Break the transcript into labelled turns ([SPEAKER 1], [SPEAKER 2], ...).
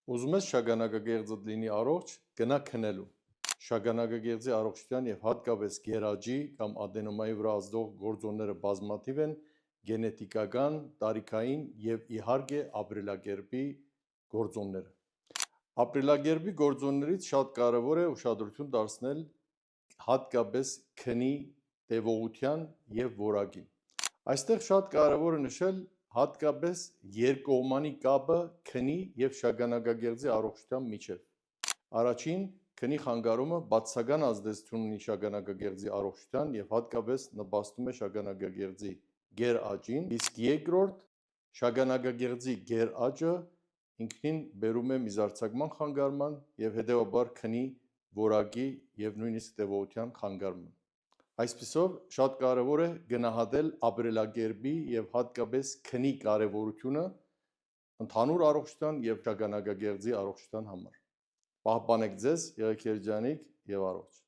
[SPEAKER 1] Ուզում ես շագանակագեղձդ լինի առողջ, գնա քնելու։ Շագանակագեղձի առողջության եւ հատկապես գերաճի կամ ադենոմայի վրա ազդող գործոնները բազմաթիվ են, գենետիկական, տարիքային եւ իհարկե ապրելակերպի գործոնները։ Ապրելակերպի գործոններից շատ կարևոր է ուշադրություն դարձնել հատկապես քնի տևողության եւ որակին։ Այստեղ շատ կարևոր է նշել հատկապես երկկողմանի կապը քնի եւ շագանակագեղձի առողջության միջև։ Առաջին, քնի խանգարումը բացասական ազդեցություն ունի շագանակագեղձի առողջության եւ հատկապես նպաստում է շագանակագեղձի գերաճին, իսկ երկրորդ, շագանակագեղձի գերաճը ինքնին բերում է միզարձակման խանգարման եւ հետեւաբար քնի որակի եւ նույնիսկ տևողության խանգարման։ Այսպիսով շատ կարևոր է գնահատել ապրելակերպի եւ հատկապես քնի կարեւորությունը ընդհանուր առողջության եւ շագանակագեղձի առողջության համար։ Պահպանեք ձեզ, եղեք երջանիկ եւ առողջ։